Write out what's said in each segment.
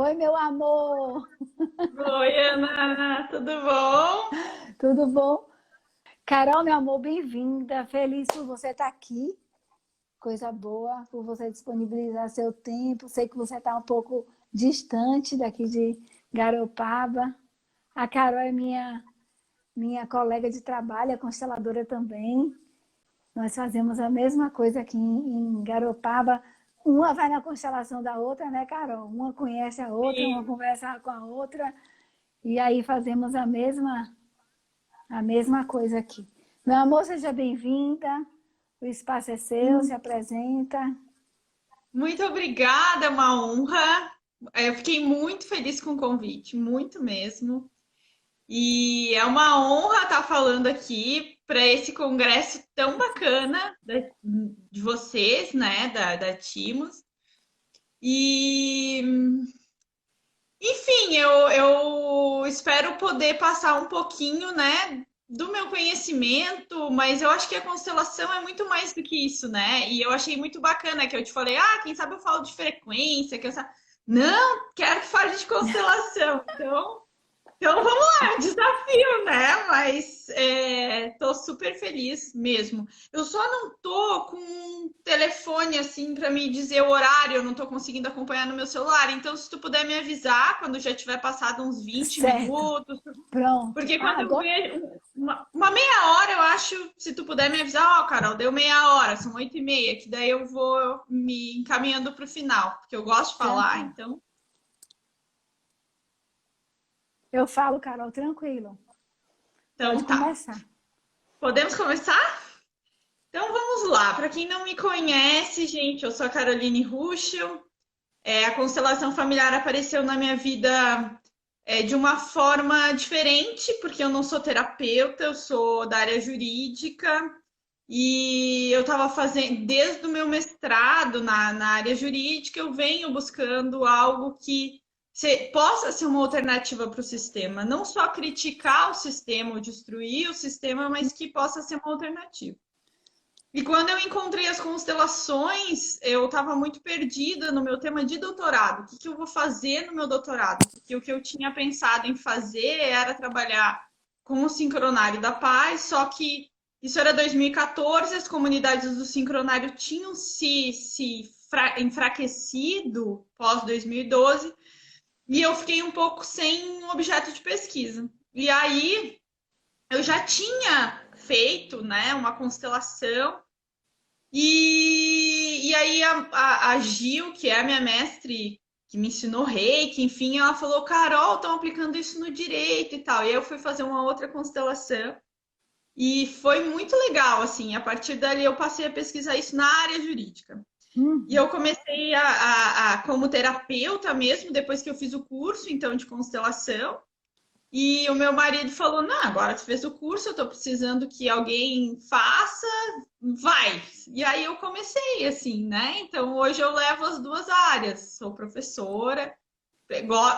Oi, meu amor, Oi, Ana, tudo bom? tudo bom? Carol, meu amor, bem-vinda. Feliz por você estar aqui. Coisa boa, por você disponibilizar seu tempo. Sei que você está um pouco distante daqui de Garopaba. A Carol é minha colega de trabalho, é consteladora também. Nós fazemos a mesma coisa aqui em Garopaba. Uma vai na constelação da outra, né, Carol? Uma conhece a outra, uma Sim. conversa com a outra. E aí fazemos a mesma coisa aqui. Meu amor, seja bem-vinda. O espaço é seu, se apresenta. Muito obrigada, é uma honra. Eu fiquei muito feliz com o convite, muito mesmo. E é uma honra estar falando aqui para esse congresso tão bacana de vocês, né, da Timos. E, enfim, eu espero poder passar um pouquinho, né, do meu conhecimento, mas eu acho que a constelação é muito mais do que isso, né? E eu achei muito bacana que eu te falei, quem sabe eu falo de frequência, Não, quero que fale de constelação. Então vamos lá, desafio, né? Mas tô super feliz mesmo. Eu só não tô com um telefone assim para me dizer o horário, eu não tô conseguindo acompanhar no meu celular. Então, se tu puder me avisar quando já tiver passado uns 20 Certo, minutos, pronto. porque quando eu Agora vejo uma meia hora, eu acho, se tu puder me avisar, ó, Carol, deu meia hora, são 8h30, que daí eu vou me encaminhando para o final, porque eu gosto de falar, tranquilo. então. Eu falo, Carol, tranquilo. Pode Então tá. começar. Podemos começar? Então vamos lá. Para quem não me conhece, gente, eu sou a Caroline Ruschel. A constelação familiar apareceu na minha vida de uma forma diferente, porque eu não sou terapeuta, eu sou da área jurídica e eu estava fazendo, desde o meu mestrado na área jurídica, eu venho buscando algo que possa ser uma alternativa para o sistema, não só criticar o sistema ou destruir o sistema, mas que possa ser uma alternativa. E quando eu encontrei as constelações, eu estava muito perdida no meu tema de doutorado. O que, que eu vou fazer no meu doutorado? Porque o que eu tinha pensado em fazer era trabalhar com o sincronário da paz, só que isso era 2014, as comunidades do sincronário tinham se enfraquecido pós 2012, e eu fiquei um pouco sem um objeto de pesquisa. E aí eu já tinha feito, né, uma constelação e aí a Gil, que é a minha mestre, que me ensinou reiki, enfim, ela falou, Carol, estão aplicando isso no direito e tal. E aí eu fui fazer uma outra constelação e foi muito legal, assim. A partir dali eu passei a pesquisar isso na área jurídica. E Uhum. eu comecei como terapeuta mesmo, depois que eu fiz o curso, então, de constelação. E o meu marido falou: Não, agora tu fez o curso, eu tô precisando que alguém faça, vai. E aí eu comecei assim, né? Então hoje eu levo as duas áreas. Sou professora,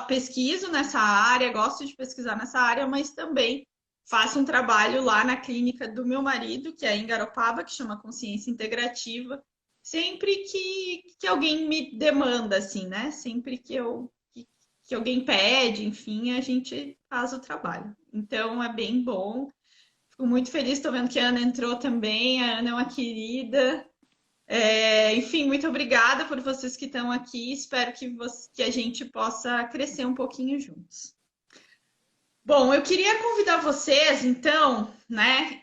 pesquiso nessa área, gosto de pesquisar nessa área, mas também faço um trabalho lá na clínica do meu marido, que é em Garopaba, que chama Consciência Integrativa, sempre que alguém me demanda, assim, né? Sempre que alguém pede, enfim, a gente faz o trabalho. Então é bem bom. Fico muito feliz, estou vendo que a Ana entrou também. A Ana é uma querida. Enfim, muito obrigada por vocês que estão aqui. Espero que a gente possa crescer um pouquinho juntos. Bom, eu queria convidar vocês, então, né,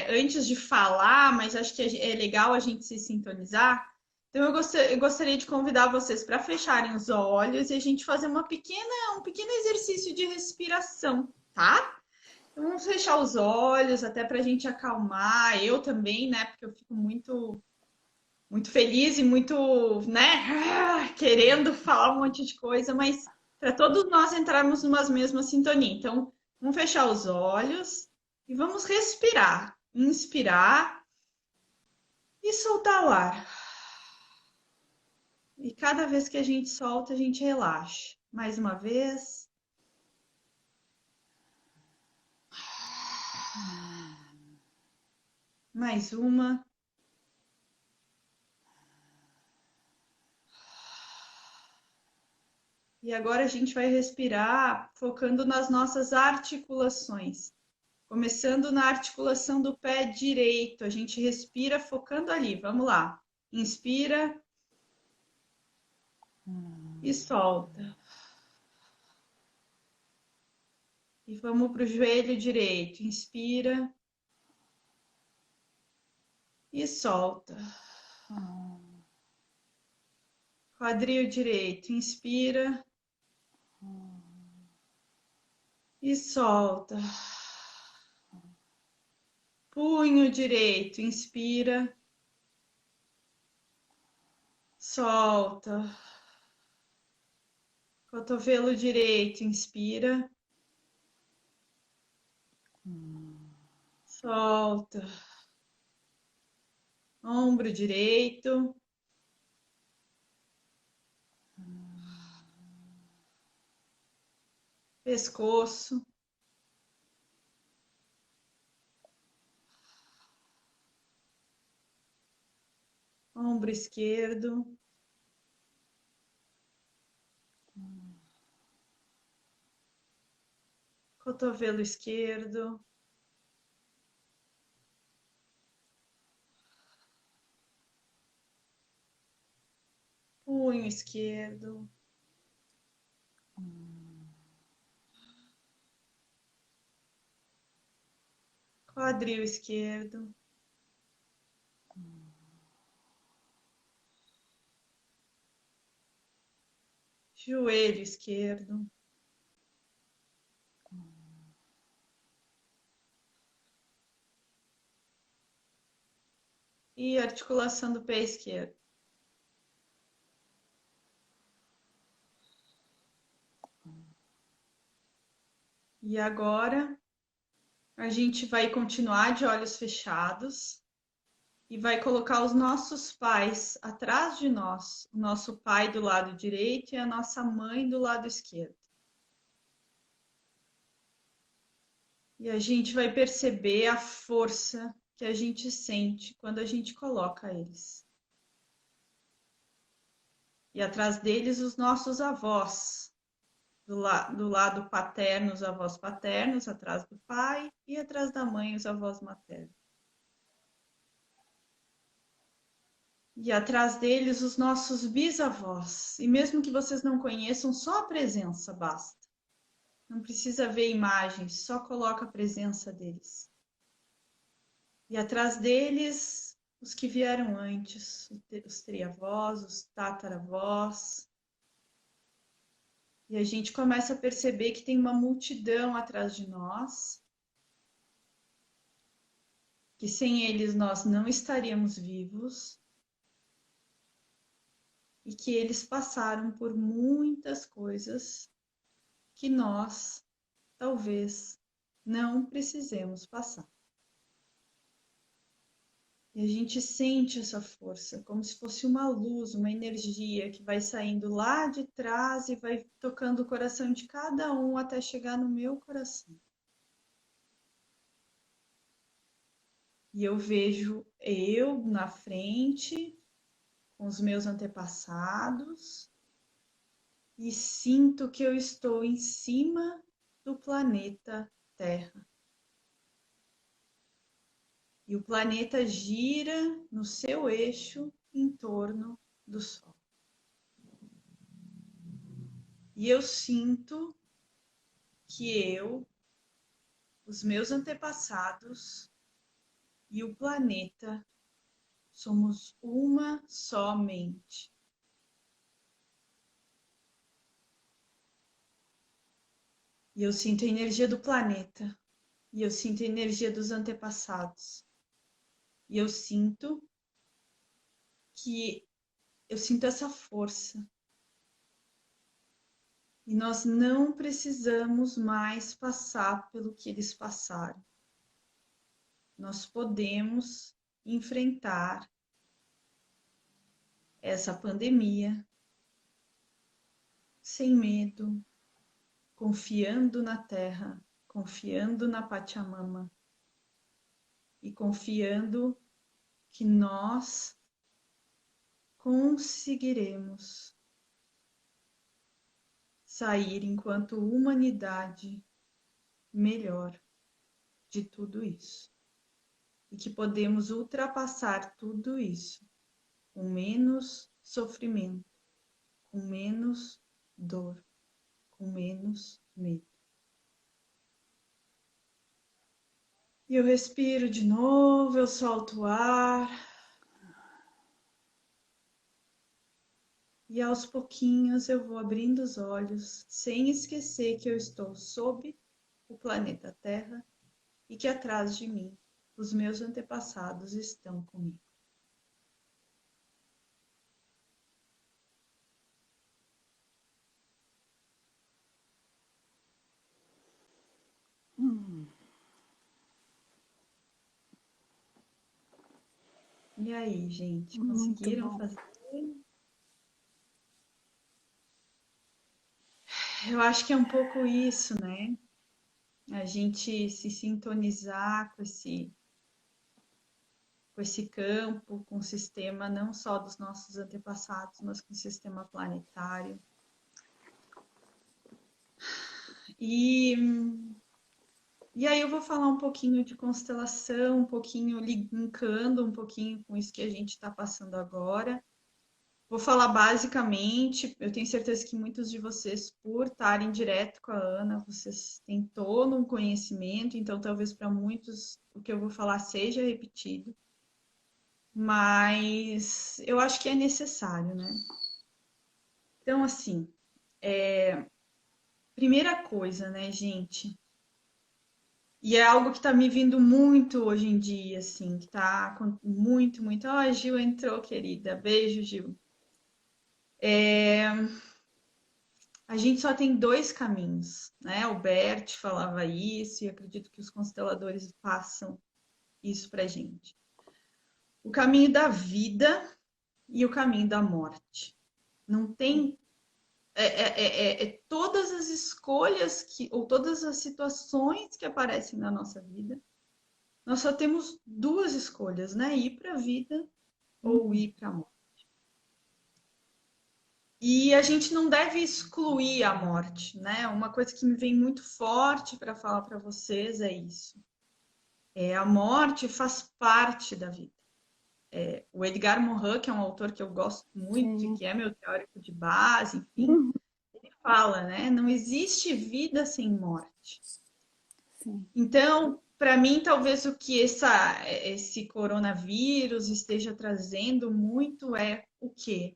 antes de falar, mas acho que é legal a gente se sintonizar. Então, eu gostaria de convidar vocês para fecharem os olhos e a gente fazer um pequeno exercício de respiração, tá? Então, vamos fechar os olhos até para a gente acalmar. Eu também, né, porque eu fico muito feliz e muito, né, querendo falar um monte de coisa, mas para todos nós entrarmos numa mesma sintonia. Então, vamos fechar os olhos e vamos respirar. Inspirar e soltar o ar. E cada vez que a gente solta, a gente relaxa. Mais uma vez. Mais uma. E agora a gente vai respirar focando nas nossas articulações. Começando na articulação do pé direito, a gente respira focando ali. Vamos lá. Inspira e solta. E vamos para o joelho direito. Inspira e solta. Quadril direito. Inspira e solta. Punho direito. Inspira. Solta. Cotovelo direito. Inspira. Solta. Ombro direito. Pescoço. Ombro esquerdo. Cotovelo esquerdo. Punho esquerdo. Quadril esquerdo. Joelho esquerdo. E articulação do pé esquerdo. E agora a gente vai continuar de olhos fechados e vai colocar os nossos pais atrás de nós, o nosso pai do lado direito e a nossa mãe do lado esquerdo. E a gente vai perceber a força que a gente sente quando a gente coloca eles. E atrás deles os nossos avós, do lado paterno, os avós paternos, atrás do pai, e atrás da mãe, os avós maternos. E atrás deles, os nossos bisavós. E mesmo que vocês não conheçam, só a presença basta. Não precisa ver imagens, só coloca a presença deles. E atrás deles, os que vieram antes, os triavós, os tataravós. E a gente começa a perceber que tem uma multidão atrás de nós, que sem eles nós não estaríamos vivos, e que eles passaram por muitas coisas que nós, talvez, não precisemos passar. E a gente sente essa força, como se fosse uma luz, uma energia que vai saindo lá de trás e vai tocando o coração de cada um até chegar no meu coração. E eu vejo eu na frente, com os meus antepassados, e sinto que eu estou em cima do planeta Terra. E o planeta gira no seu eixo em torno do Sol. E eu sinto que eu, os meus antepassados e o planeta somos uma só mente. E eu sinto a energia do planeta. E eu sinto a energia dos antepassados. E eu sinto essa força. E nós não precisamos mais passar pelo que eles passaram. Nós podemos enfrentar essa pandemia sem medo, confiando na Terra, confiando na Pachamama e confiando que nós conseguiremos sair enquanto humanidade melhor de tudo isso. E que podemos ultrapassar tudo isso com menos sofrimento, com menos dor, com menos medo. E eu respiro de novo, eu solto o ar. E aos pouquinhos eu vou abrindo os olhos, sem esquecer que eu estou sob o planeta Terra e que atrás de mim os meus antepassados estão comigo. E aí, gente, conseguiram fazer? Eu acho que é um pouco isso, né? A gente se sintonizar com esse campo, com o sistema não só dos nossos antepassados, mas com o sistema planetário. E aí eu vou falar um pouquinho de constelação, um pouquinho linkando um pouquinho com isso que a gente está passando agora. Vou falar basicamente, eu tenho certeza que muitos de vocês, por estarem direto com a Ana, vocês têm todo um conhecimento, então talvez para muitos o que eu vou falar seja repetido, mas eu acho que é necessário, né? Então, assim, primeira coisa, né, gente? E é algo que tá me vindo muito hoje em dia, assim, que tá muito, muito. Ó, a Gil entrou, querida. Beijo, Gil. A gente só tem dois caminhos, né? O Bert falava isso, e acredito que os consteladores passam isso pra gente. O caminho da vida e o caminho da morte. Não tem. Todas as escolhas ou todas as situações que aparecem na nossa vida, nós só temos duas escolhas, né? Ir para a vida ou ir para a morte. E a gente não deve excluir a morte, né? Uma coisa que me vem muito forte para falar para vocês é isso. A morte faz parte da vida. O Edgar Morin, que é um autor que eu gosto muito e que é meu teórico de base, enfim, ele fala, né? Não existe vida sem morte. Sim. Então, para mim, talvez o que esse coronavírus esteja trazendo muito é o quê?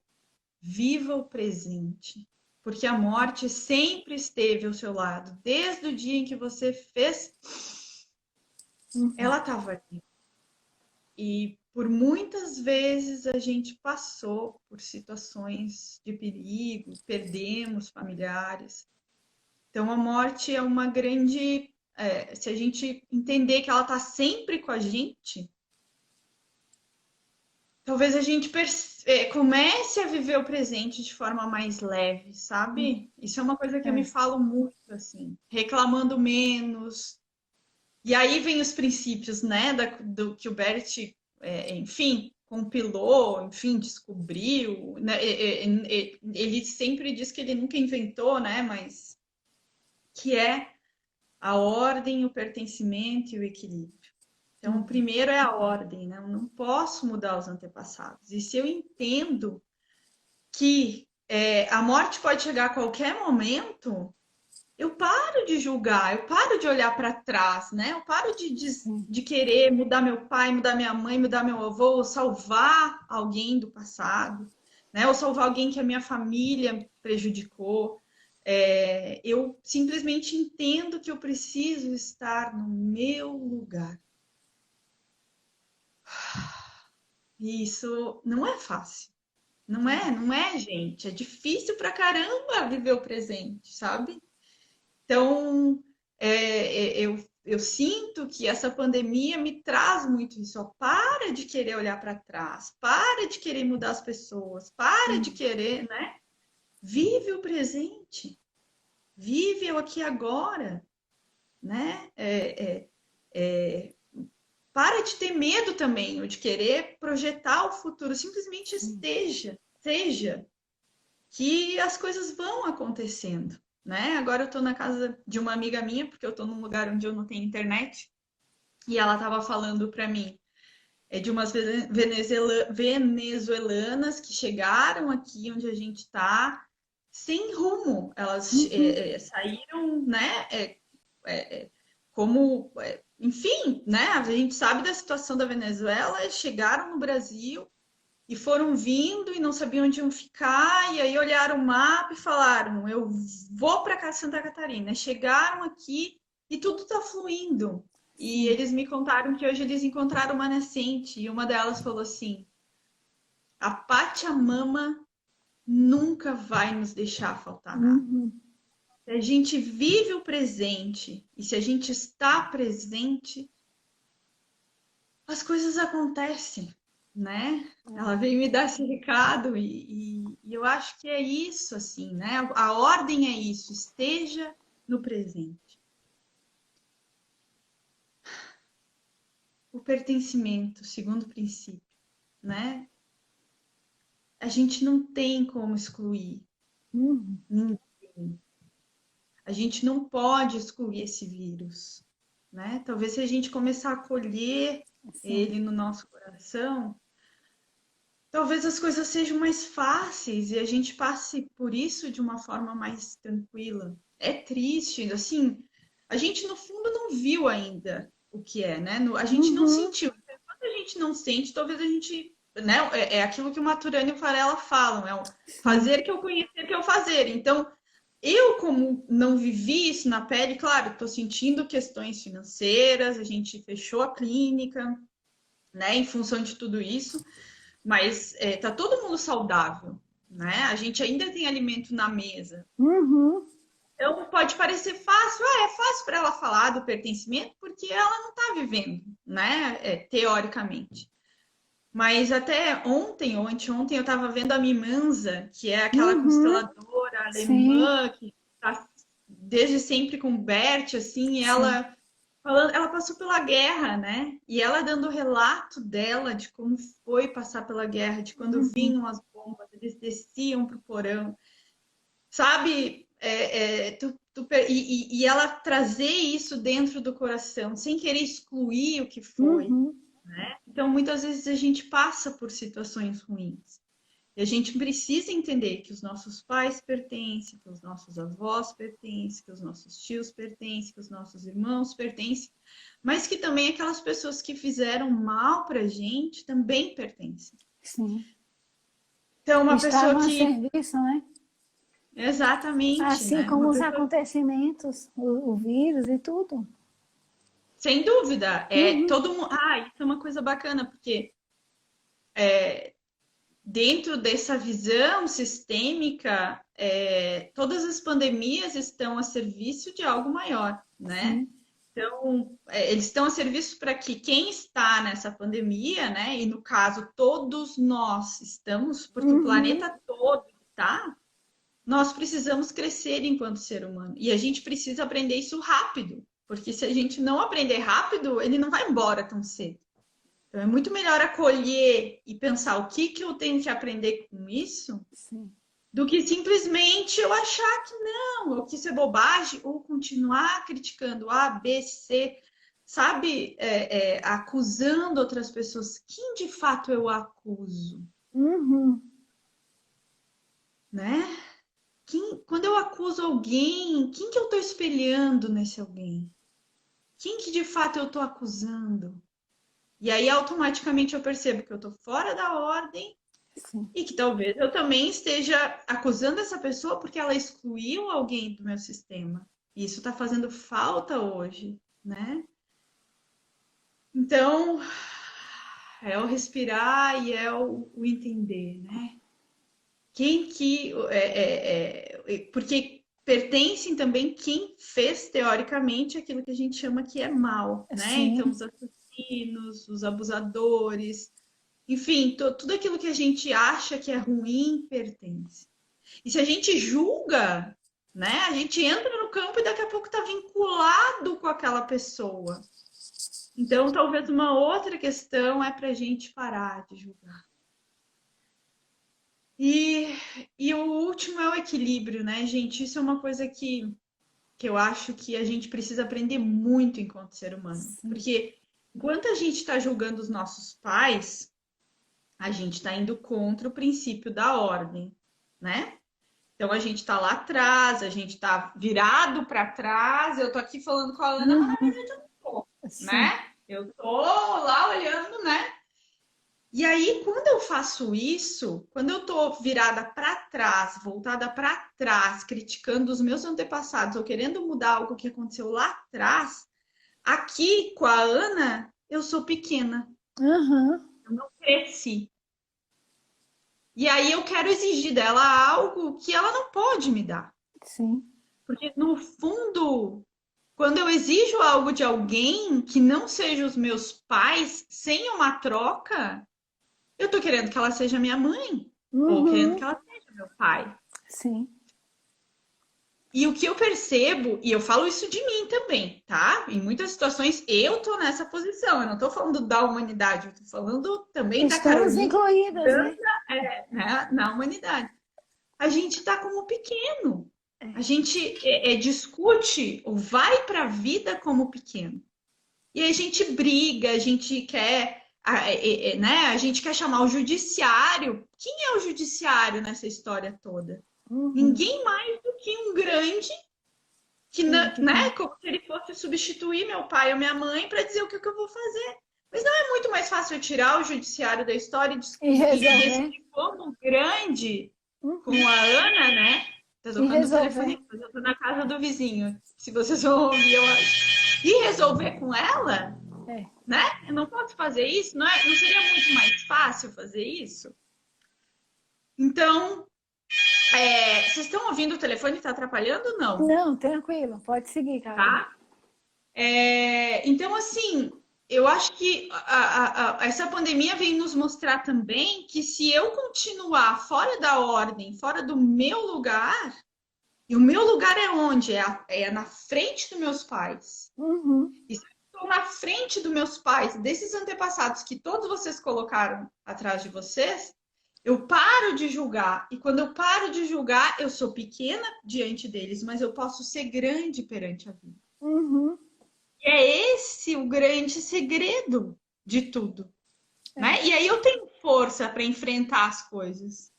Viva o presente. Porque a morte sempre esteve ao seu lado. Desde o dia em que você fez, ela estava ali. E por muitas vezes a gente passou por situações de perigo, perdemos familiares. Então, a morte é uma grande. Se a gente entender que ela está sempre com a gente, talvez a gente comece a viver o presente de forma mais leve, sabe? Isso é uma coisa que eu me falo muito, assim, reclamando menos. E aí vem os princípios, né, do que o Bert, enfim, compilou, enfim, descobriu. Né? Ele sempre diz que ele nunca inventou, né, mas que é a ordem, o pertencimento e o equilíbrio. Então, o primeiro é a ordem, né? Eu não posso mudar os antepassados. E se eu entendo que a morte pode chegar a qualquer momento, eu paro de julgar, eu paro de olhar para trás, né? Eu paro de querer mudar meu pai, mudar minha mãe, mudar meu avô, ou salvar alguém do passado, né? Ou salvar alguém que a minha família prejudicou. Eu simplesmente entendo que eu preciso estar no meu lugar. E isso não é fácil. Não é, gente. É difícil pra caramba viver o presente, sabe? Então, eu sinto que essa pandemia me traz muito isso. Ó, para de querer olhar para trás, para de querer mudar as pessoas, para de querer, né? Vive o presente, vive o aqui e agora, né? Para de ter medo também, ou de querer projetar o futuro. Simplesmente seja, que as coisas vão acontecendo, né? Agora eu tô na casa de uma amiga minha, porque eu tô num lugar onde eu não tenho internet, e ela tava falando para mim de umas venezuelanas que chegaram aqui onde a gente tá sem rumo. Elas Uhum. saíram, né? Como, enfim, né? A gente sabe da situação da Venezuela, chegaram no Brasil e foram vindo e não sabiam onde iam ficar, e aí olharam o mapa e falaram: eu vou para cá, Santa Catarina. Chegaram aqui e tudo está fluindo. E Sim. eles me contaram que hoje eles encontraram uma nascente, e uma delas falou assim: a Pachamama nunca vai nos deixar faltar nada. Uhum. Se a gente vive o presente e se a gente está presente, as coisas acontecem, né? Ela veio me dar esse recado e eu acho que é isso, assim, né? A ordem é isso, esteja no presente. O pertencimento, segundo princípio, né? A gente não tem como excluir Uhum. ninguém. A gente não pode excluir esse vírus, né? Talvez se a gente começar a acolher Sim. ele no nosso coração, talvez as coisas sejam mais fáceis e a gente passe por isso de uma forma mais tranquila. É triste, assim, a gente no fundo não viu ainda o que é, né? A gente não Uhum. sentiu. Então, quando a gente não sente, talvez a gente, né? É aquilo que o Maturana e o Varela falam, é o Sim. fazer que eu conhecer que eu fazer. Então, eu, como não vivi isso na pele, claro, estou sentindo questões financeiras, a gente fechou a clínica, né, em função de tudo isso, mas tá todo mundo saudável, né? A gente ainda tem alimento na mesa. Uhum. Então pode parecer fácil, é fácil para ela falar do pertencimento porque ela não está vivendo, né? Teoricamente. Mas até ontem ou anteontem eu estava vendo a Mimanza, que é aquela Uhum. consteladora Sim. alemã que está desde sempre com o Bert, assim, e Sim. ela falando, ela passou pela guerra, né? E ela dando o relato dela de como foi passar pela guerra, de quando Uhum. vinham as bombas, eles desciam pro porão, sabe? E ela trazer isso dentro do coração, sem querer excluir o que foi. Uhum. Então, muitas vezes a gente passa por situações ruins. E a gente precisa entender que os nossos pais pertencem, que os nossos avós pertencem, que os nossos tios pertencem, que os nossos irmãos pertencem, mas que também aquelas pessoas que fizeram mal para a gente também pertencem. Sim. Então, uma pessoa Estavam a que. serviço, né? Exatamente, Assim né? como Uma os pessoa. acontecimentos, o vírus e tudo. Sem dúvida, Uhum. todo mundo. Isso é uma coisa bacana, porque dentro dessa visão sistêmica, todas as pandemias estão a serviço de algo maior, né? Sim. Então, eles estão a serviço para que quem está nessa pandemia, né? E no caso, todos nós estamos, porque o Uhum. planeta todo está, nós precisamos crescer enquanto ser humano. E a gente precisa aprender isso rápido, porque se a gente não aprender rápido, ele não vai embora tão cedo. Então, é muito melhor acolher e pensar o que, que eu tenho que aprender com isso Sim. do que simplesmente eu achar que não, ou que isso é bobagem, ou continuar criticando A, B, C, sabe? Acusando outras pessoas. Quem de fato eu acuso, Uhum. né? Quando eu acuso alguém, quem que eu estou espelhando nesse alguém? Quem que de fato eu estou acusando? E aí automaticamente eu percebo que eu estou fora da ordem. Sim. E que talvez eu também esteja acusando essa pessoa porque ela excluiu alguém do meu sistema. E isso está fazendo falta hoje, né? Então, é o respirar e é o entender, né? Quem que. Porque pertencem também quem fez, teoricamente, aquilo que a gente chama que é mal, né? Então, Sim. os assassinos, os abusadores, enfim, tudo aquilo que a gente acha que é ruim pertence. E se a gente julga, né, a gente entra no campo e daqui a pouco está vinculado com aquela pessoa. Então, talvez uma outra questão é para a gente parar de julgar. E, e o último é o equilíbrio, né, gente? Isso é uma coisa que eu acho que a gente precisa aprender muito enquanto ser humano. Sim. Porque enquanto a gente está julgando os nossos pais, a gente está indo contra o princípio da ordem, né? Então a gente está lá atrás, a gente está virado para trás. Eu tô aqui falando com a Ana, mas na Uhum. verdade eu não tô, Sim. né? Eu tô lá olhando, né? E aí, quando eu faço isso, quando eu tô virada para trás, voltada para trás, criticando os meus antepassados ou querendo mudar algo que aconteceu lá atrás, aqui com a Ana, eu sou pequena, Uhum. eu não cresci. E aí eu quero exigir dela algo que ela não pode me dar. Sim. Porque no fundo, quando eu exijo algo de alguém que não seja os meus pais, sem uma troca, eu tô querendo que ela seja minha mãe, ou querendo que Uhum. ela seja meu pai. Sim. E o que eu percebo, e eu falo isso de mim também, tá? Em muitas situações eu tô nessa posição. Eu não tô falando da humanidade, eu tô falando também da Estamos Carolina, incluídas, né? né, na humanidade. A gente tá como pequeno. A gente discute ou vai para a vida como pequeno. E a gente briga, a gente quer, né? A gente quer chamar o judiciário. Quem é o judiciário nessa história toda? Uhum. Ninguém mais do que um grande que, né? Pequeno. Como se ele fosse substituir meu pai ou minha mãe para dizer o que eu vou fazer. Mas não é muito mais fácil eu tirar o judiciário da história E e resolver. decidir como grande com Uhum. a Ana, né? Tá E tocando o telefone, resolver. mas eu tô na casa do vizinho. Se vocês vão ouvir, eu acho. E resolver com ela, É. né? Eu não posso fazer isso, não seria muito mais fácil fazer isso? Então, vocês estão ouvindo o telefone? Está atrapalhando ou não? Não, tranquilo. Pode seguir, Carol. Tá? Então, assim, eu acho que essa pandemia vem nos mostrar também que se eu continuar fora da ordem, fora do meu lugar, e o meu lugar é onde? É na frente dos meus pais. Uhum. E se eu estou na frente dos meus pais, desses antepassados que todos vocês colocaram atrás de vocês, eu paro de julgar. E quando eu paro de julgar, eu sou pequena diante deles, mas eu posso ser grande perante a vida. Uhum. E é esse o grande segredo de tudo, É. né? E aí eu tenho força para enfrentar as coisas.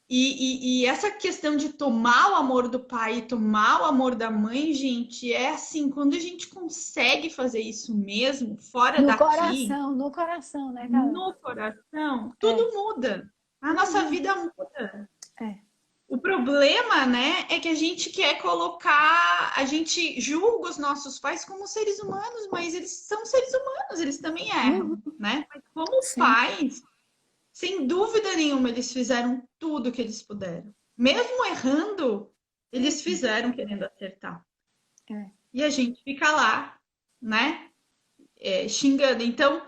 E essa questão de tomar o amor do pai e tomar o amor da mãe, gente, é assim, quando a gente consegue fazer isso mesmo, fora daqui, No coração, né, Carol? no coração, É. tudo muda. A nossa Uhum. vida muda. É. O problema, né, é que a gente quer colocar, a gente julga os nossos pais como seres humanos, mas eles são seres humanos, eles também Uhum. erram, né? Mas como Sim. pais, sem dúvida nenhuma, eles fizeram tudo o que eles puderam. Mesmo errando, eles fizeram querendo acertar. É. E a gente fica lá, né? Xingando. Então,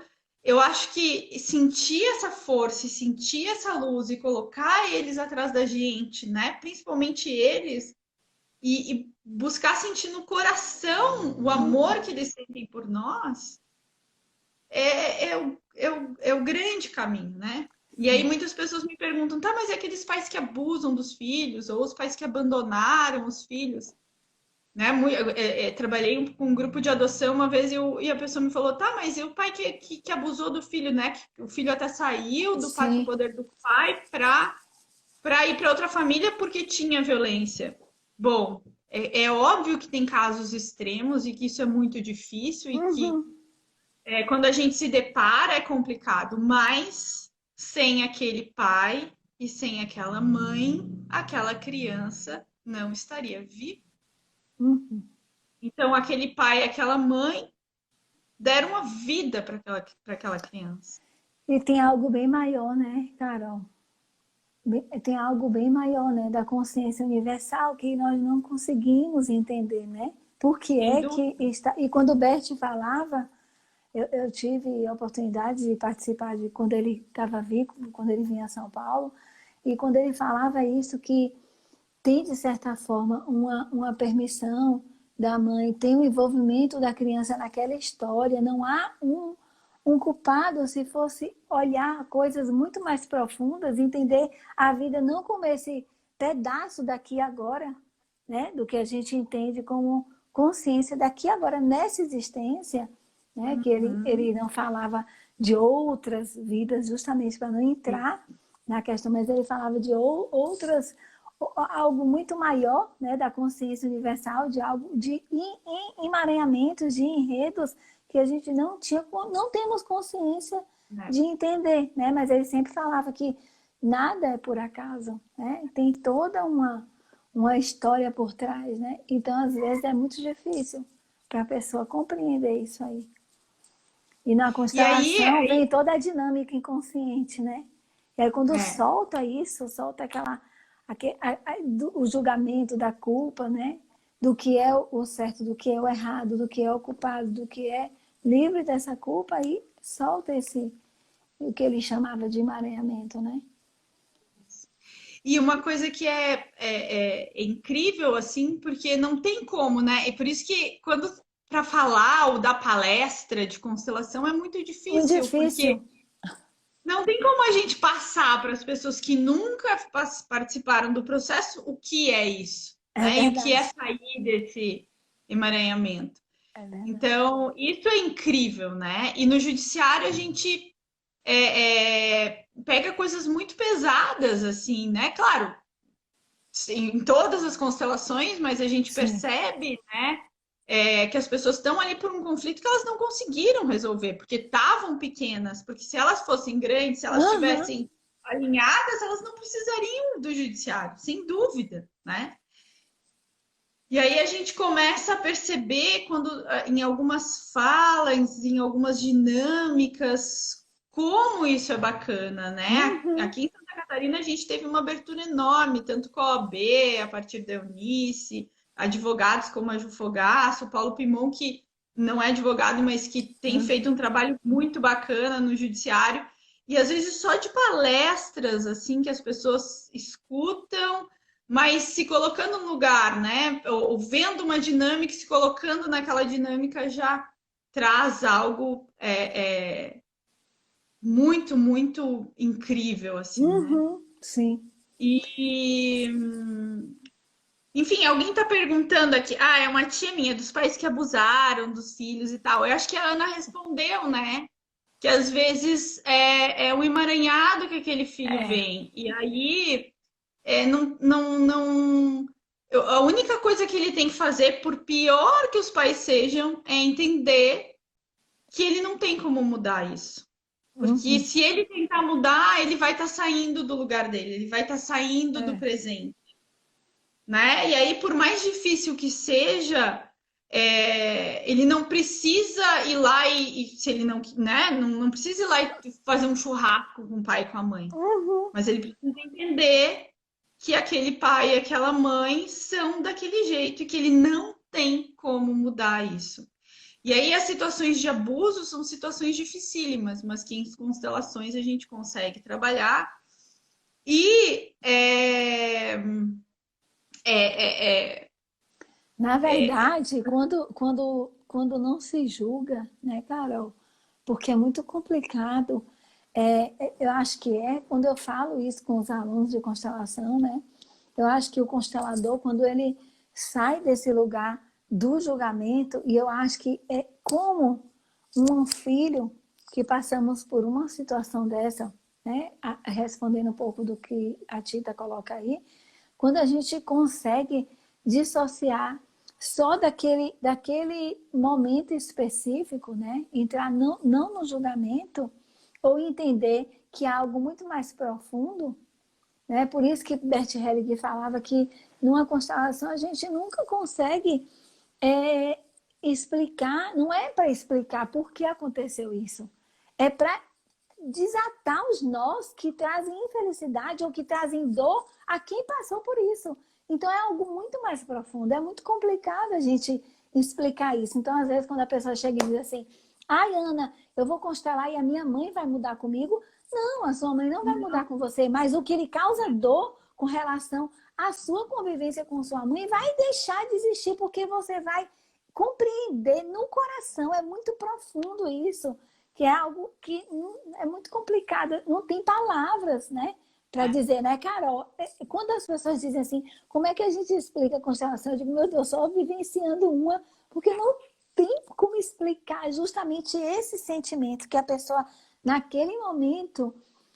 eu acho que sentir essa força e sentir essa luz e colocar eles atrás da gente, né? Principalmente eles, e buscar sentir no coração o amor que eles sentem por nós, é o grande caminho, né? E aí Sim. muitas pessoas me perguntam, tá, mas é aqueles pais que abusam dos filhos, ou os pais que abandonaram os filhos, né? Trabalhei com um grupo de adoção uma vez e a pessoa me falou, tá, mas e o pai que abusou do filho, né? Que o filho até saiu do pátrio Sim. poder do pai para ir para outra família porque tinha violência. Bom, é óbvio que tem casos extremos e que isso é muito difícil e que Uhum. quando a gente se depara é complicado, mas sem aquele pai e sem aquela mãe, aquela criança não estaria viva. Uhum. Então, aquele pai e aquela mãe deram a vida para aquela criança. E tem algo bem maior, né, Carol? Tem algo bem maior, né, da consciência universal que nós não conseguimos entender, né? Por que Sem é dúvida. que está... E quando o Bert falava, eu tive a oportunidade de participar de quando ele estava vivo, quando ele vinha a São Paulo, e quando ele falava isso, que tem, de certa forma, uma permissão da mãe, tem o envolvimento da criança naquela história, não há um culpado se fosse olhar coisas muito mais profundas, entender a vida não como esse pedaço daqui e agora, né? Do que a gente entende como consciência daqui e agora, nessa existência, né? Que ele não falava de outras vidas, justamente para não entrar na questão, mas ele falava de outras, algo muito maior, né? Da consciência universal, de algo de emaranhamentos, de enredos que a gente não temos consciência de entender, né? Mas ele sempre falava que nada é por acaso, né? Tem toda uma história por trás, né? Então, às vezes, é muito difícil para a pessoa compreender isso aí. E na E constelação vem toda a dinâmica inconsciente, né? E aí, quando solta isso, solta o julgamento da culpa, né? Do que é o certo, do que é o errado, do que é o culpado, do que é livre dessa culpa, e solta o que ele chamava de emaranhamento, né? E uma coisa que é incrível, assim, porque não tem como, né? E por isso que quando para falar ou dar palestra de constelação é muito difícil, porque não tem como a gente passar para as pessoas que nunca participaram do processo o que é isso, né? E o que é sair desse emaranhamento. Então, isso é incrível, né? E no judiciário a gente pega coisas muito pesadas, assim, né? Claro, em todas as constelações, mas a gente percebe, né? Que as pessoas estão ali por um conflito que elas não conseguiram resolver, porque estavam pequenas, porque se elas fossem grandes, se elas estivessem alinhadas, elas não precisariam do judiciário, sem dúvida, né? E aí a gente começa a perceber quando em algumas falas, em algumas dinâmicas, como isso é bacana, né? Aqui em Santa Catarina a gente teve uma abertura enorme, tanto com a OAB, a partir da Eunice, advogados como a Ju Fogaça, o Paulo Pimon, que não é advogado, mas que tem feito um trabalho muito bacana no judiciário. E às vezes só de palestras, assim, que as pessoas escutam, mas se colocando no lugar, né? Ou vendo uma dinâmica, se colocando naquela dinâmica, já traz algo muito, muito incrível, assim, né? Sim. E, enfim, alguém está perguntando aqui, é uma tia minha, dos pais que abusaram dos filhos e tal. Eu acho que a Ana respondeu, né? Que às vezes é o emaranhado que aquele filho vem. E aí a única coisa que ele tem que fazer, por pior que os pais sejam, é entender que ele não tem como mudar isso. Porque se ele tentar mudar, ele vai estar saindo do lugar dele, ele vai estar saindo do presente. Né? E aí, por mais difícil que seja, ele não precisa ir lá e se ele não, né? Não precisa ir lá e fazer um churrasco com o pai e com a mãe. Mas ele precisa entender que aquele pai e aquela mãe são daquele jeito e que ele não tem como mudar isso. E aí as situações de abuso são situações dificílimas, mas que em constelações a gente consegue trabalhar. E na verdade, quando não se julga, né, Carol? Porque é muito complicado. Eu acho que quando eu falo isso com os alunos de constelação, né? Eu acho que o constelador, quando ele sai desse lugar do julgamento, e eu acho que é como um filho que passamos por uma situação dessa, né? Respondendo um pouco do que a Tita coloca aí, quando a gente consegue dissociar só daquele momento específico, né? Entrar não no julgamento, ou entender que há algo muito mais profundo, né? Por isso que Bert Hellinger falava que numa constelação a gente nunca consegue explicar, não é para explicar por que aconteceu isso, é para desatar os nós que trazem infelicidade ou que trazem dor a quem passou por isso. Então é algo muito mais profundo, é muito complicado a gente explicar isso. Então, às vezes, quando a pessoa chega e diz assim, ai, Ana, eu vou constelar e a minha mãe vai mudar comigo. Não, a sua mãe não vai mudar com você, mas o que lhe causa dor com relação à sua convivência com sua mãe vai deixar de existir, porque você vai compreender no coração, é muito profundo isso, que é algo que é muito complicado, não tem palavras, né? Para dizer, né, Carol? Quando as pessoas dizem assim, como é que a gente explica a constelação? Eu digo, meu Deus, só vivenciando uma, porque não tem como explicar justamente esse sentimento que a pessoa, naquele momento,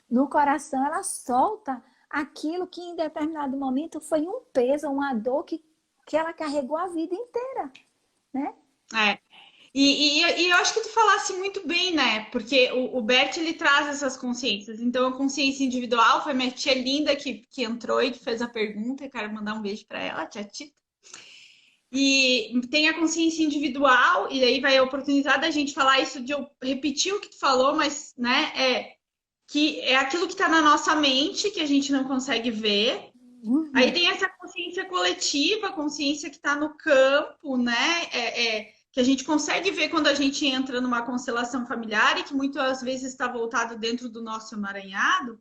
no coração, ela solta aquilo que em determinado momento foi um peso, uma dor que ela carregou a vida inteira, né? É. E eu acho que tu falasse muito bem, né? Porque o Bert, ele traz essas consciências. Então, a consciência individual foi minha tia linda que entrou e que fez a pergunta. Eu quero mandar um beijo para ela, tia Tita. E tem a consciência individual, e aí vai a oportunidade da gente falar isso, de eu repetir o que tu falou, mas, né, que é aquilo que está na nossa mente, que a gente não consegue ver. Aí tem essa consciência coletiva, a consciência que está no campo, né? Que a gente consegue ver quando a gente entra numa constelação familiar e que muitas vezes está voltado dentro do nosso emaranhado.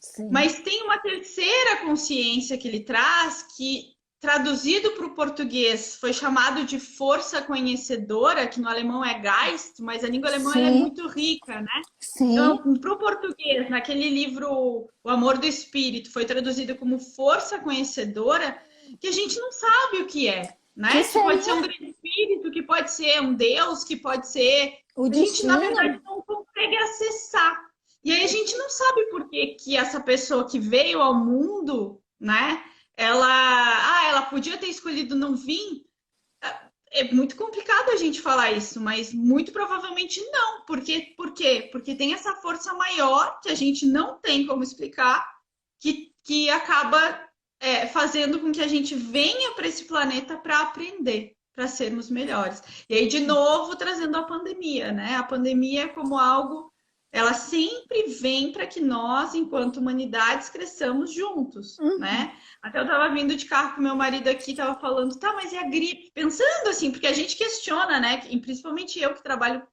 Sim. Mas tem uma terceira consciência que ele traz, que traduzido para o português foi chamado de força conhecedora, que no alemão é Geist, mas a língua alemã é muito rica, né? Sim. Então, para o português, naquele livro O Amor do Espírito, foi traduzido como força conhecedora, que a gente não sabe o que é, né? Que pode ser um grande espírito, que pode ser um Deus, que pode ser... O destino. Gente, na verdade, não consegue acessar. E aí a gente não sabe por que essa pessoa que veio ao mundo, né? Ela podia ter escolhido não vir. É muito complicado a gente falar isso, mas muito provavelmente não. Por quê? Porque tem essa força maior que a gente não tem como explicar, que acaba fazendo com que a gente venha para esse planeta para aprender, para sermos melhores. E aí, de novo, trazendo a pandemia, né? A pandemia é como algo... Ela sempre vem para que nós, enquanto humanidades, cresçamos juntos, né? Até eu estava vindo de carro com meu marido aqui, estava falando, tá, mas e a gripe? Pensando assim, porque a gente questiona, né? E principalmente eu que trabalho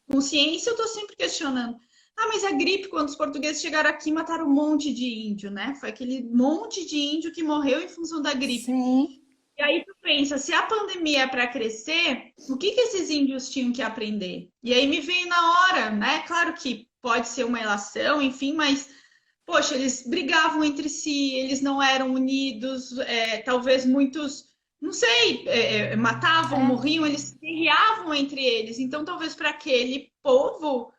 com ciência, eu estou sempre questionando. Ah, mas a gripe, quando os portugueses chegaram aqui, mataram um monte de índio, né? Foi aquele monte de índio que morreu em função da gripe. Sim. E aí tu pensa, se a pandemia é para crescer, o que esses índios tinham que aprender? E aí me veio na hora, né? Claro que pode ser uma ilação, enfim, mas, poxa, eles brigavam entre si, eles não eram unidos, talvez muitos, não sei, matavam, morriam, eles se guerreavam entre eles. Então, talvez para aquele povo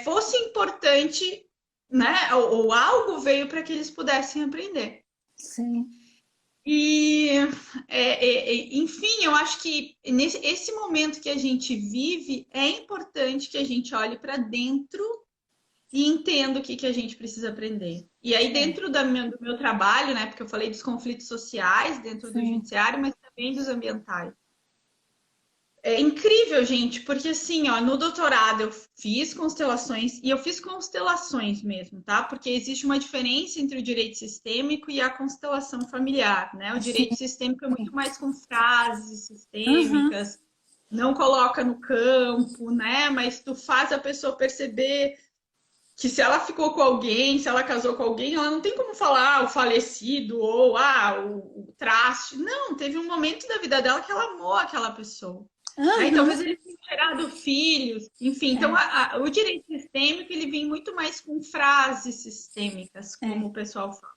fosse importante, né? Ou algo veio para que eles pudessem aprender. Sim. E, enfim, eu acho que esse momento que a gente vive é importante que a gente olhe para dentro e entenda o que a gente precisa aprender. E aí, dentro do meu trabalho, né, porque eu falei dos conflitos sociais dentro do judiciário, mas também dos ambientais. É incrível, gente, porque assim, ó, no doutorado eu fiz constelações, e eu fiz constelações mesmo, tá? Porque existe uma diferença entre o direito sistêmico e a constelação familiar, né? O direito sistêmico é muito mais com frases sistêmicas, não coloca no campo, né? Mas tu faz a pessoa perceber que se ela ficou com alguém, se ela casou com alguém, ela não tem como falar o falecido ou o traste. Não, teve um momento da vida dela que ela amou aquela pessoa. Aí, talvez ele tenha gerado filhos, enfim. Então, o direito sistêmico ele vem muito mais com frases sistêmicas, como o pessoal fala.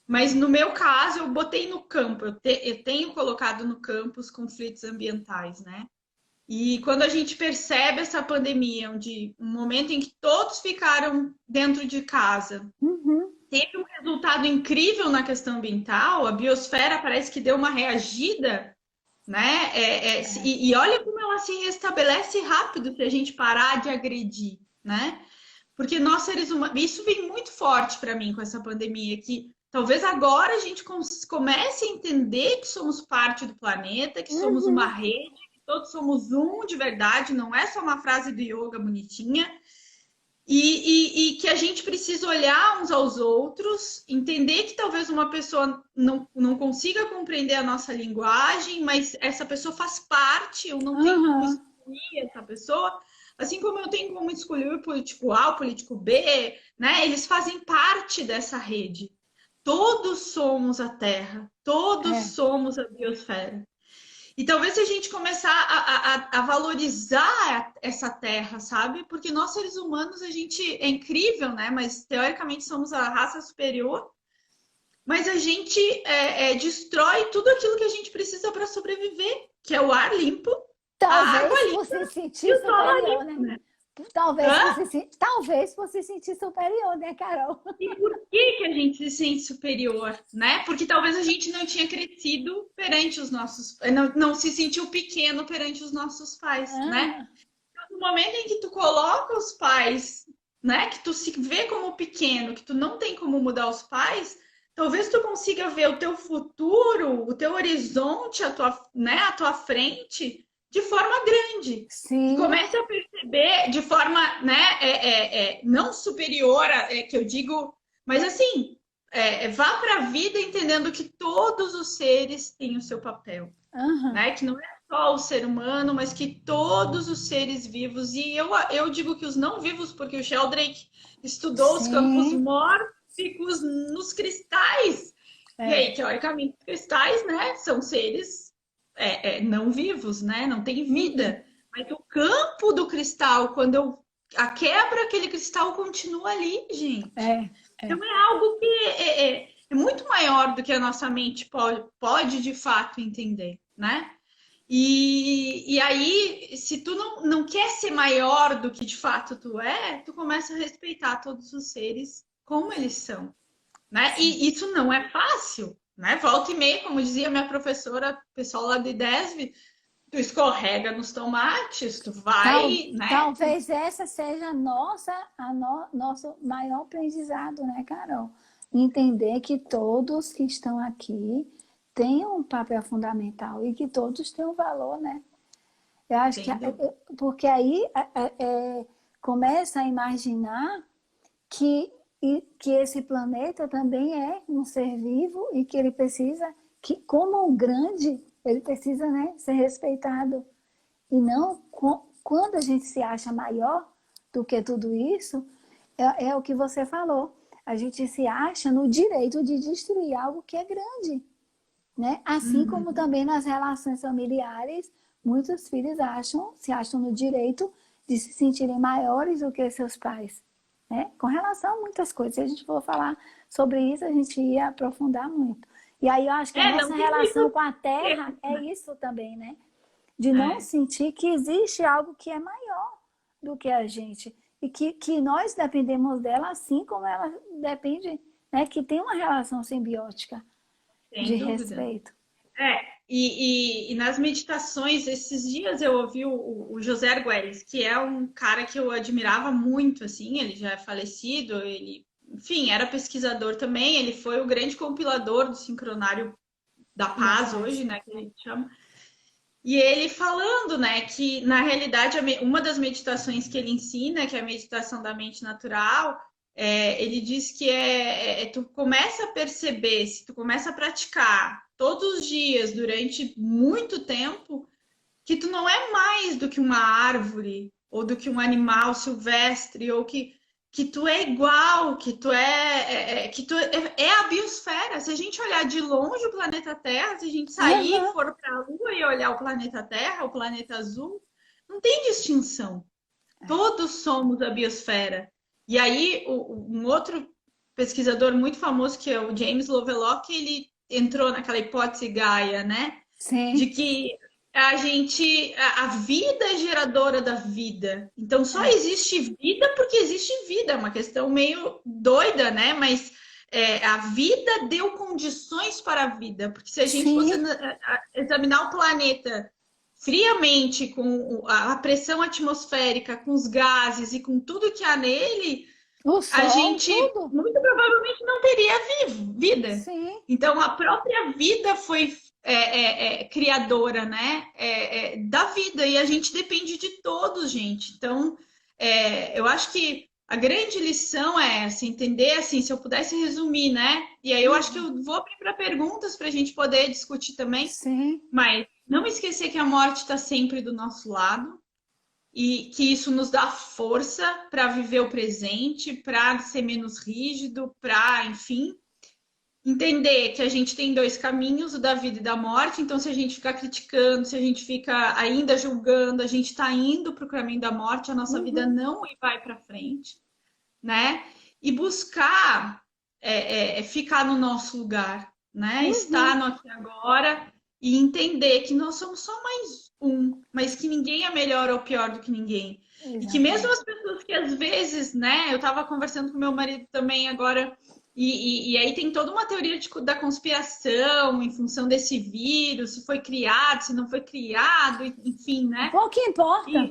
Mas no meu caso, eu botei no campo, eu tenho colocado no campo os conflitos ambientais, né? E quando a gente percebe essa pandemia, onde um momento em que todos ficaram dentro de casa, teve um resultado incrível na questão ambiental, a biosfera parece que deu uma reagida, né? E olha como ela se restabelece rápido se a gente parar de agredir, né? Porque nós seres humanos, isso vem muito forte para mim com essa pandemia, que talvez agora a gente comece a entender que somos parte do planeta, que somos uma rede, que todos somos um de verdade, não é só uma frase do yoga bonitinha. E que a gente precisa olhar uns aos outros, entender que talvez uma pessoa não consiga compreender a nossa linguagem, mas essa pessoa faz parte, eu não tenho como excluir essa pessoa, assim como eu tenho como excluir o político A, o político B, né? Eles fazem parte dessa rede. Todos somos a Terra, todos somos a biosfera. E talvez se a gente começar a valorizar essa terra, sabe? Porque nós, seres humanos, a gente é incrível, né? Mas teoricamente somos a raça superior. Mas a gente destrói tudo aquilo que a gente precisa para sobreviver, que é o ar limpo, a água Talvez limpa você e sentir o solo superior, limpo, né? né? Talvez Hã? você, talvez você sentir superior, né, Carol? E por que que a gente se sente superior, né? Porque talvez a gente não tinha crescido perante os nossos, não se sentiu pequeno perante os nossos pais, né? Ah, No momento em que tu coloca os pais, né, que tu se vê como pequeno, que tu não tem como mudar os pais, talvez tu consiga ver o teu futuro, o teu horizonte, a tua frente, de forma grande. E sim, comece a perceber de forma, né, não superior, que eu digo, mas assim, vá para a vida entendendo que todos os seres têm o seu papel, aham, né? Que não é só o ser humano, mas que todos os seres vivos, e eu digo que os não vivos, porque o Sheldrake estudou os campos sim, mórficos nos cristais. E é, aí, teoricamente, os cristais, né, são seres não vivos, né? Não tem uhum, vida. Mas o campo do cristal, quando eu a quebra aquele cristal continua ali, gente. é, Então é, é algo que é muito maior do que a nossa mente pode de fato entender, né? E aí, se tu não quer ser maior do que de fato tu é, tu começa a respeitar todos os seres como eles são, né? sim. E isso não é fácil, né? Volta e meia, como dizia minha professora, pessoal lá do IDESV, tu escorrega nos tomates, tu vai, né? Talvez essa seja nosso maior aprendizado, né, Carol? Entender que todos que estão aqui têm um papel fundamental e que todos têm um valor, né? Eu acho que Sem dúvida. porque aí começa a imaginar que, que esse planeta também é um ser vivo e que ele precisa, que como um grande, ele precisa, né, ser respeitado. E não quando a gente se acha maior do que tudo isso, é o que você falou. A gente se acha no direito de destruir algo que é grande. Né? Assim como Uhum. também nas relações familiares, muitos filhos se acham no direito de se sentirem maiores do que seus pais. Né? Com relação a muitas coisas. Se a gente for falar sobre isso, a gente ia aprofundar muito. E aí eu acho que a Não nossa tem relação muito com a terra tempo, é né? isso também, né? De não É, sentir que existe algo que é maior do que a gente. E que nós dependemos dela assim como ela depende, né? Que tem uma relação simbiótica de sem dúvida. respeito. E nas meditações, esses dias eu ouvi o José Arguelles, que é um cara que eu admirava muito, assim, ele já é falecido, ele, enfim, era pesquisador também, ele foi o grande compilador do Sincronário da Da Paz paz. hoje, né, que a gente chama. E ele falando, né, que na realidade uma das meditações que ele ensina, que é a meditação da mente natural, ele diz que tu começa a perceber, se tu começa a praticar todos os dias durante muito tempo, que tu não é mais do que uma árvore ou do que um animal silvestre ou que tu é igual, que tu é a biosfera. Se a gente olhar de longe o planeta Terra, se a gente sair e Aham, for para a Lua e olhar o planeta Terra, o planeta azul, não tem distinção. Todos somos a biosfera. E aí, um outro pesquisador muito famoso, que é o James Lovelock, ele entrou naquela hipótese Gaia, né? De sim, que a vida é geradora da vida. Então só é, existe vida porque existe vida. É uma questão meio doida, né? Mas a vida deu condições para a vida. Porque se a gente fosse sim, examinar o planeta friamente, com a pressão atmosférica, com os gases e com tudo que há nele, o a sol, gente tudo, muito provavelmente não teria vida. sim, Então, a própria vida foi criadora, né? Da vida, e a gente depende de todos, gente. Então, eu acho que a grande lição é essa, entender assim, se eu pudesse resumir, né? E aí eu acho que uhum, eu vou abrir para perguntas para a gente poder discutir também, sim, mas não esquecer que a morte está sempre do nosso lado e que isso nos dá força para viver o presente, para ser menos rígido, para, enfim. entender que a gente tem dois caminhos, o da vida e da morte. Então, se a gente ficar criticando, se a gente fica ainda julgando, a gente está indo para o caminho da morte, a nossa vida não vai para frente, né? E buscar ficar no nosso lugar, né? Estar no aqui e agora e entender que nós somos só mais um, mas que ninguém é melhor ou pior do que ninguém. Exatamente. E que mesmo as pessoas que às vezes, né? Eu estava conversando com meu marido também agora, e aí tem toda uma teoria da conspiração em função desse vírus, se foi criado, se não foi criado, enfim, né? Pouco importa.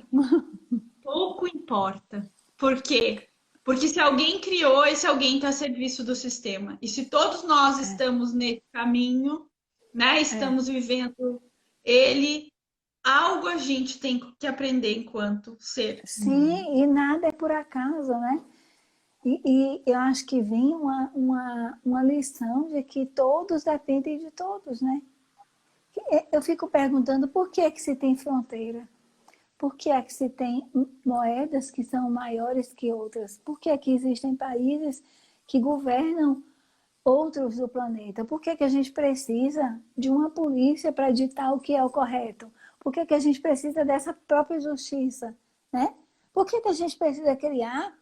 Pouco importa. Por quê? Porque se alguém criou, esse alguém está a serviço do sistema. E se todos nós estamos nesse caminho, né? Estamos vivendo ele, algo a gente tem que aprender enquanto ser. Sim, e nada é por acaso, né? E eu acho que vem uma lição de que todos dependem de todos, né? Eu fico perguntando por que é que se tem fronteira? Por que é que se tem moedas que são maiores que outras? Por que é que existem países que governam outros do planeta? Por que é que a gente precisa de uma polícia para ditar o que é o correto? Por que é que a gente precisa dessa própria justiça, né? Por que é que a gente precisa criar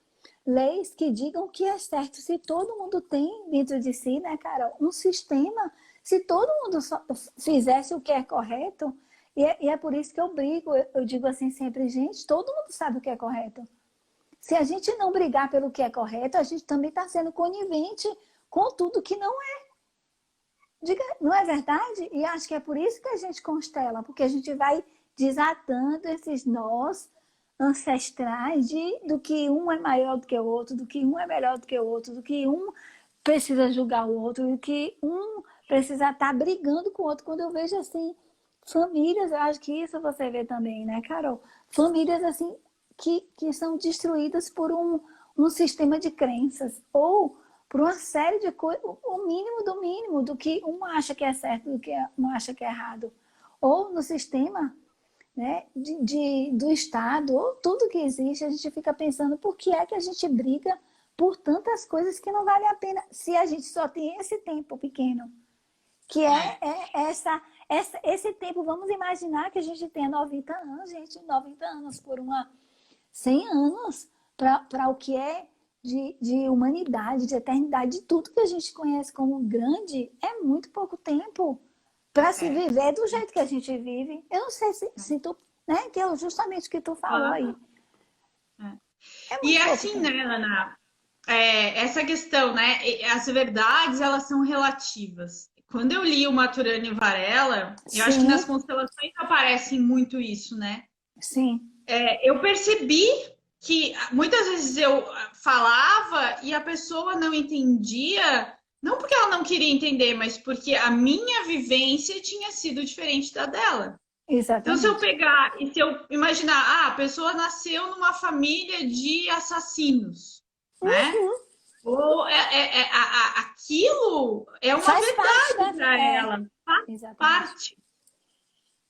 leis que digam o que é certo? Se todo mundo tem dentro de si, né, Carol, um sistema, se todo mundo fizesse o que é correto, e é por isso que eu brigo, eu digo assim sempre, gente, todo mundo sabe o que é correto. Se a gente não brigar pelo que é correto, a gente também está sendo conivente com tudo que não é. Diga, não é verdade? E acho que é por isso que a gente constela, porque a gente vai desatando esses nós ancestrais do que um é maior do que o outro, do que um é melhor do que o outro, do que um precisa julgar o outro, do que um precisa estar brigando com o outro. Quando eu vejo assim, famílias, eu acho que isso você vê também, né, Carol? Famílias assim que são destruídas por um sistema de crenças ou por uma série de coisas, o mínimo do mínimo, do que um acha que é certo, do que um acha que é errado. Ou no sistema, né, do Estado, ou tudo que existe, a gente fica pensando por que é que a gente briga por tantas coisas que não vale a pena, se a gente só tem esse tempo pequeno, que esse tempo. Vamos imaginar que a gente tenha 90 anos, gente, 90 anos por 100 anos para o que é de humanidade, de eternidade, de tudo que a gente conhece como grande, é muito pouco tempo para se viver do jeito que a gente vive. Eu não sei se tu, né, que é justamente o que tu falou aí. E assim, né, Ana, essa questão, né, as verdades, elas são relativas. Quando eu li o Maturana e Varela, eu acho que nas constelações aparece muito isso, né? Sim. Eu percebi que muitas vezes eu falava e a pessoa não entendia, não porque ela não queria entender, mas porque a minha vivência tinha sido diferente da dela. Exatamente. Então, se eu pegar e se eu imaginar, a pessoa nasceu numa família de assassinos, né? Ou aquilo é uma verdade para ela, faz parte.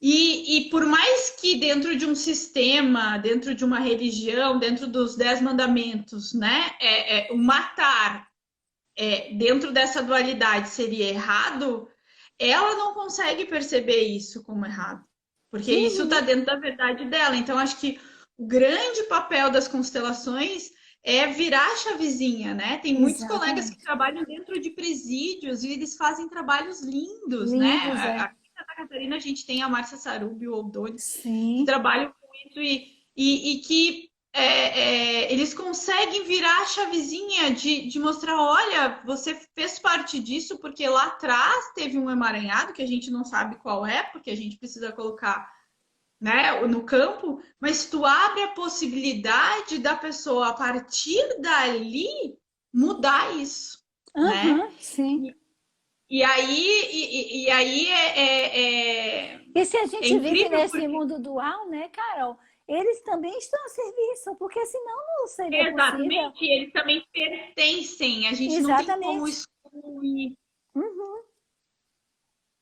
E por mais que dentro de um sistema, dentro de uma religião, dentro dos 10 mandamentos, né, o matar dentro dessa dualidade seria errado, ela não consegue perceber isso como errado, porque isso está dentro da verdade dela. Então, acho que o grande papel das constelações é virar a chavezinha, né? Tem muitos colegas que trabalham dentro de presídios e eles fazem trabalhos lindos, né? Aqui em Santa Catarina a gente tem a Márcia Sarubi, o Oldoni, que trabalham com isso e que eles conseguem virar a chavezinha de mostrar, olha, você fez parte disso porque lá atrás teve um emaranhado que a gente não sabe qual é, porque a gente precisa colocar, né, no campo, mas tu abre a possibilidade da pessoa, a partir dali, mudar isso. Né? Sim. E aí E se a gente vive nesse mundo dual, né, Carol? Eles também estão a serviço, porque senão não seria possível. Exatamente, eles também pertencem, a gente não tem como excluir.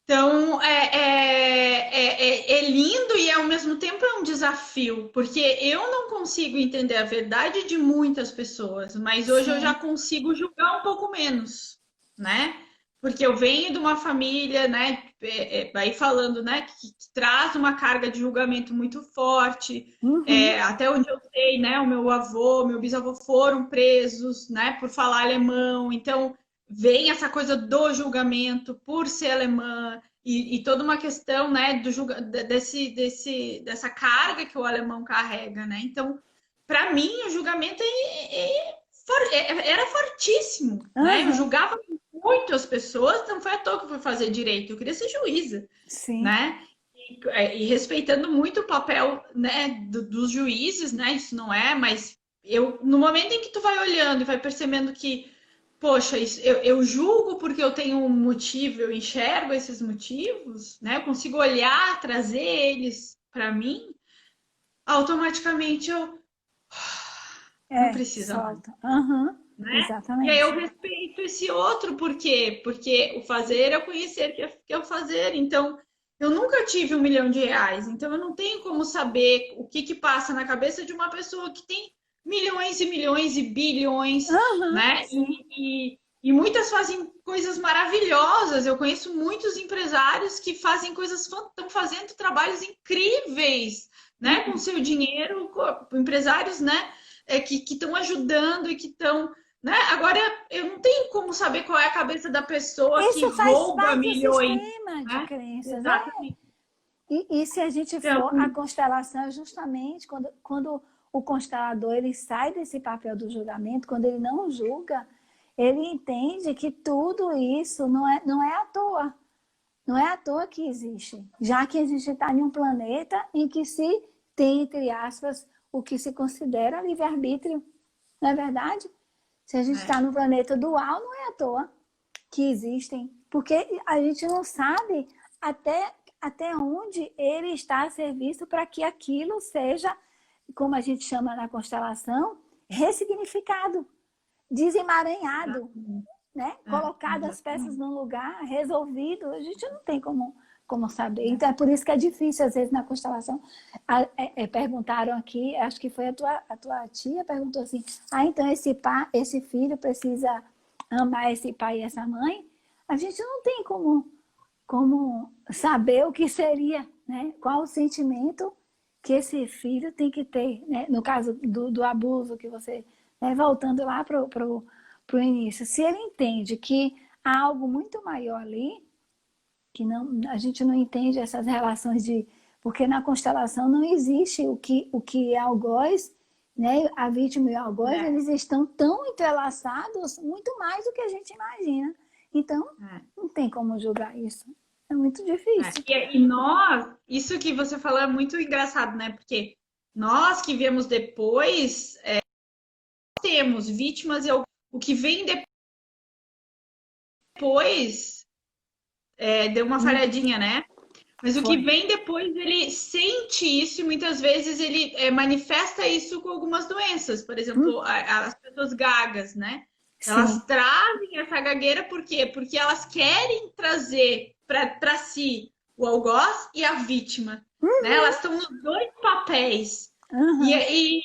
Então, é lindo e ao mesmo tempo é um desafio, porque eu não consigo entender a verdade de muitas pessoas, mas hoje eu já consigo julgar um pouco menos, né? porque eu venho de uma família, né, aí falando, né, que traz uma carga de julgamento muito forte. Uhum. Até onde eu sei, né, o meu avô, meu bisavô foram presos, né, por falar alemão. Então, vem essa coisa do julgamento por ser alemã e toda uma questão, né, dessa carga que o alemão carrega, né? Então, para mim, o julgamento era fortíssimo, né? Eu Aham. julgava muito as pessoas, não foi à toa que eu fui fazer direito, eu queria ser juíza, Sim. né? E respeitando muito o papel, né, dos juízes, né? Isso não é, mas no momento em que tu vai olhando e vai percebendo que, poxa, eu julgo porque eu tenho um motivo, eu enxergo esses motivos, né? Eu consigo olhar, trazer eles para mim, automaticamente eu não precisa mais, Solta. Aham. né? E aí eu Exatamente. respeito esse outro, por quê? Porque o fazer é o conhecer que é o fazer. Então, eu nunca tive R$ 1 milhão, então eu não tenho como saber o que passa na cabeça de uma pessoa que tem milhões e milhões e bilhões, Aham. né? Sim. E muitas fazem coisas maravilhosas. Eu conheço muitos empresários que fazem estão fazendo trabalhos incríveis, né? Com Uhum. seu dinheiro, empresários, né? Que estão ajudando e que estão, né? Agora, eu não tenho como saber qual é a cabeça da pessoa que Isso faz rouba parte do milhões, sistema de né? crenças. Exatamente. E se a gente Então, for, a constelação é justamente quando o constelador ele sai desse papel do julgamento, quando ele não julga, ele entende que tudo isso não é à toa. Não é à toa que existe. Já que a gente está em um planeta em que se tem, entre aspas, o que se considera livre-arbítrio. Não é verdade? Se a gente está é, no planeta dual, não é à toa que existem. Porque a gente não sabe até onde ele está a serviço para que aquilo seja, como a gente chama na constelação, ressignificado, desemaranhado, né? Colocado as peças exatamente. no lugar, resolvido. A gente não tem como saber. Então é por isso que é difícil, às vezes, na constelação. Perguntaram aqui, acho que foi a tua tia, perguntou assim: então esse filho precisa amar esse pai e essa mãe? A gente não tem como saber o que seria, né? Qual o sentimento que esse filho tem que ter, né? No caso do abuso que você, né? Voltando lá pro início, se ele entende que há algo muito maior ali, que não, a gente não entende essas relações porque na constelação não existe o que é algoz, né? A vítima e o algoz, É, eles estão tão entrelaçados, muito mais do que a gente imagina. Então, é. não tem como julgar isso. É muito difícil. E nós, isso que você falou é muito engraçado, né? Porque nós que viemos depois, temos vítimas e o que vem depois deu uma falhadinha, né? Mas o que Foi. vem depois, ele sente isso e muitas vezes ele manifesta isso com algumas doenças. Por exemplo, Hum? as pessoas gagas, né? Sim. Elas trazem essa gagueira por quê? Porque elas querem trazer para si o algoz e a vítima, né? Elas estão nos dois papéis. Uhum. E aí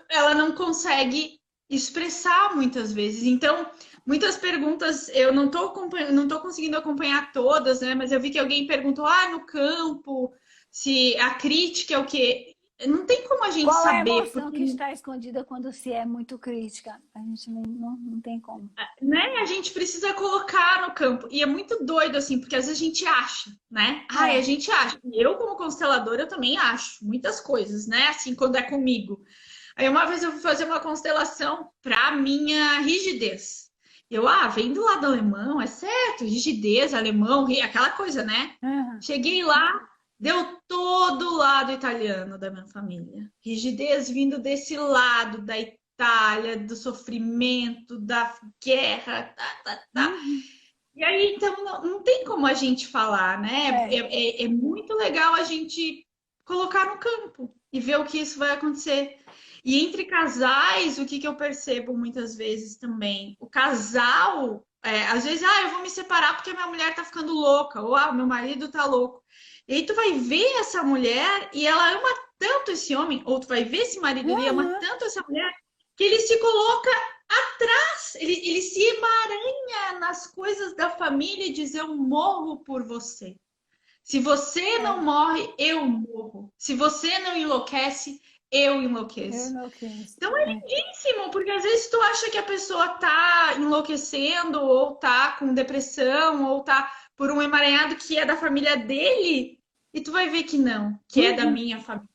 ela não consegue expressar muitas vezes. Então, muitas perguntas, eu não tô conseguindo acompanhar todas, né? Mas eu vi que alguém perguntou, no campo, se a crítica é o quê? Não tem como a gente Qual é a saber, emoção porque, que está escondida quando se é muito crítica? A gente não tem como. né, a gente precisa colocar no campo. E é muito doido, assim, porque às vezes a gente acha, né? A É. gente acha. Eu, como consteladora, eu também acho muitas coisas, né? Assim, quando é comigo. Aí uma vez eu fui fazer uma constelação para minha rigidez. Vem do lado alemão, é certo, rigidez, alemão, aquela coisa, né? Uhum. Cheguei lá, deu todo o lado italiano da minha família. Rigidez vindo desse lado da Itália, do sofrimento, da guerra, tá. Uhum. E aí, então, não tem como a gente falar, né? É. É muito legal a gente colocar no campo e ver o que isso vai acontecer. E entre casais, o que eu percebo muitas vezes também? O casal, às vezes, eu vou me separar porque minha mulher tá ficando louca, ou meu marido tá louco. E aí tu vai ver essa mulher e ela ama tanto esse homem, ou tu vai ver esse marido, ele ama Uhum. tanto essa mulher, que ele se coloca ele se emaranha nas coisas da família e diz: eu morro por você. Se você não morre, eu morro. Se você não enlouquece, eu enlouqueço. Então é lindíssimo, porque às vezes tu acha que a pessoa tá enlouquecendo, ou tá com depressão, ou tá por um emaranhado que é da família dele, e tu vai ver que não, que é da minha família,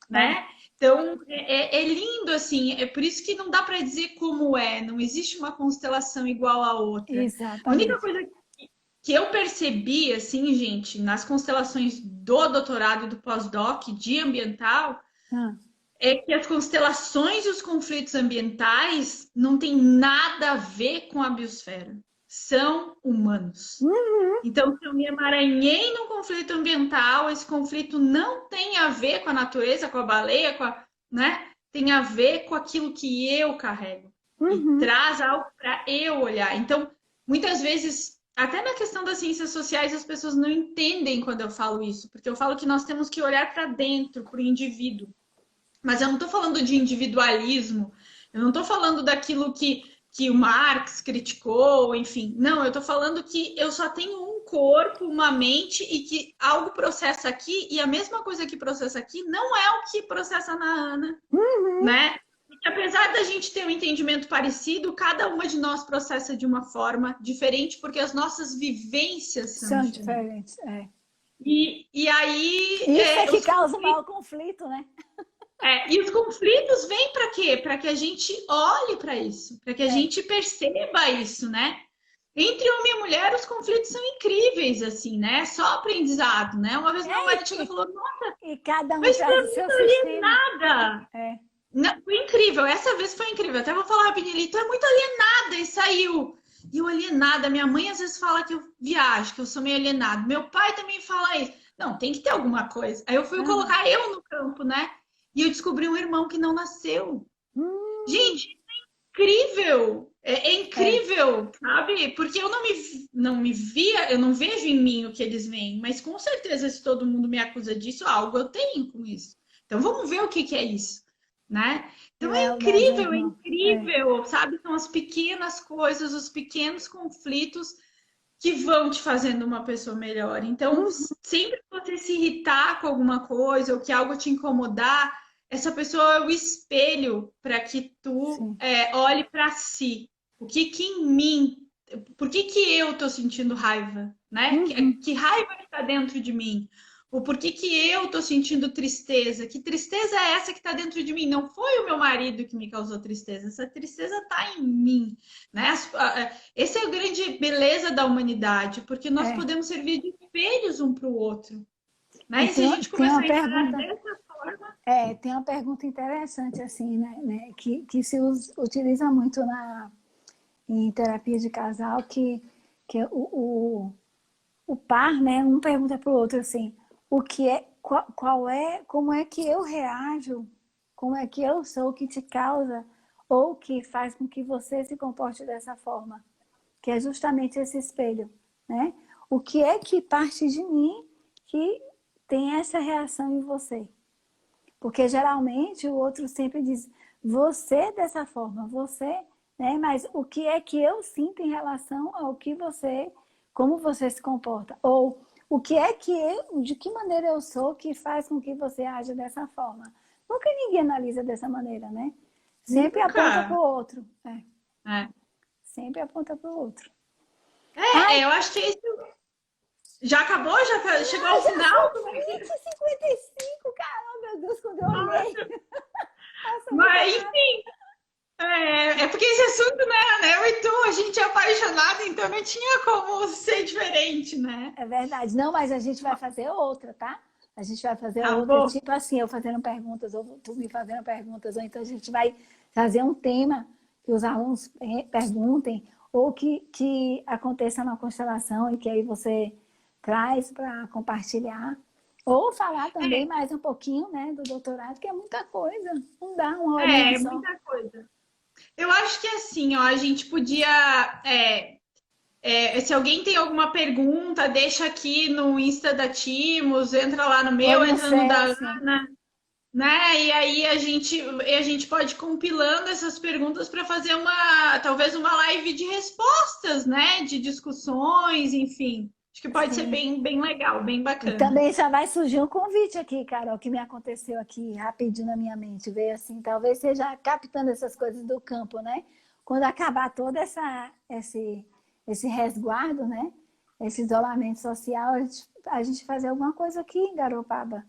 né? Então é lindo assim, é por isso que não dá para dizer como é, não existe uma constelação igual à outra. A única coisa que eu percebi, assim, gente, nas constelações do doutorado e do pós-doc de ambiental, é que as constelações e os conflitos ambientais não têm nada a ver com a biosfera. São humanos. Então, se eu me emaranhei num conflito ambiental, esse conflito não tem a ver com a natureza, com a baleia, né? Tem a ver com aquilo que eu carrego. E traz algo para eu olhar. Então, muitas vezes, até na questão das ciências sociais, as pessoas não entendem quando eu falo isso, porque eu falo que nós temos que olhar para dentro, para o indivíduo. Mas eu não estou falando de individualismo, eu não estou falando daquilo que o Marx criticou, enfim. Não, eu estou falando que eu só tenho um corpo, uma mente, e que algo processa aqui, e a mesma coisa que processa aqui não é o que processa na Ana, né? E que apesar da gente ter um entendimento parecido, cada uma de nós processa de uma forma diferente, porque as nossas vivências são diferentes. E aí... Isso é que causa o maior conflito, né? E os conflitos vêm para quê? Para que a gente olhe para isso, para que a gente perceba isso, né? Entre homem e mulher, os conflitos são incríveis, assim, né? Só aprendizado, né? Uma vez meu marido falou, nossa, e cada um mas pra traz o mim seu não li sistema. nada. Não, foi incrível, essa vez foi incrível. Até vou falar rapidinho, tu é muito alienada, e saiu. E eu alienada, minha mãe às vezes fala que eu viajo, que eu sou meio alienada. Meu pai também fala isso. Não, tem que ter alguma coisa. Aí eu fui colocar eu no campo, né? E eu descobri um irmão que não nasceu. Gente, é incrível! É incrível, sabe? Porque eu não me via, eu não vejo em mim o que eles veem, mas com certeza, se todo mundo me acusa disso, algo eu tenho com isso. Então vamos ver o que é isso, né? Então é incrível, sabe? São as pequenas coisas, os pequenos conflitos que vão te fazendo uma pessoa melhor. Então, sempre que você se irritar com alguma coisa ou que algo te incomodar, essa pessoa é o espelho para que tu olhe para si. O que em mim, por que eu estou sentindo raiva, né? Que raiva está dentro de mim? O porquê que eu estou sentindo tristeza? Que tristeza é essa que está dentro de mim? Não foi o meu marido que me causou tristeza. Essa tristeza está em mim, né? Essa é a grande beleza da humanidade, porque nós podemos servir de espelhos um para o outro, né? E se a gente começar a encarar dessa forma... tem uma pergunta interessante, assim, né? Que se utiliza muito em terapia de casal, que o par, né? Um pergunta para o outro, assim, como é que eu reajo, como é que eu sou, o que te causa, ou que faz com que você se comporte dessa forma, que é justamente esse espelho, né? O que é que parte de mim que tem essa reação em você? Porque geralmente o outro sempre diz, você dessa forma, você, né? Mas o que é que eu sinto em relação ao que você, como você se comporta? Ou o que é que de que maneira eu sou que faz com que você haja dessa forma? Nunca ninguém analisa dessa maneira, né? Sempre aponta para o outro. Sempre aponta para o outro. Eu acho que isso... Já acabou? Já chegou ao final? 55, caramba, meu Deus, quando eu olhei. Nossa, mas, enfim... porque esse assunto, né? Eu e tu, a gente é apaixonado, então não tinha como ser diferente, né? É verdade. Não, mas a gente vai fazer outra, tá? A gente vai fazer outra, tipo assim, eu fazendo perguntas, ou tu me fazendo perguntas, ou então a gente vai fazer um tema que os alunos perguntem, ou que aconteça na constelação e que aí você traz para compartilhar. Ou falar também mais um pouquinho, né, do doutorado, que é muita coisa. Não dá uma hora só. Muita coisa. Eu acho que assim, ó, a gente podia... se alguém tem alguma pergunta, deixa aqui no Insta da Timos, entra lá no meu, entra no da Ana. né? E aí a gente pode ir compilando essas perguntas para fazer talvez uma live de respostas, né? De discussões, enfim. Acho que pode ser Sim. bem, bem legal, bem E bacana. também já vai surgir um convite aqui, Carol, que me aconteceu aqui rapidinho na minha mente. Veio assim, talvez seja captando essas coisas do campo, né? Quando acabar todo esse resguardo, né? Esse isolamento social, a gente fazer alguma coisa aqui em Garopaba,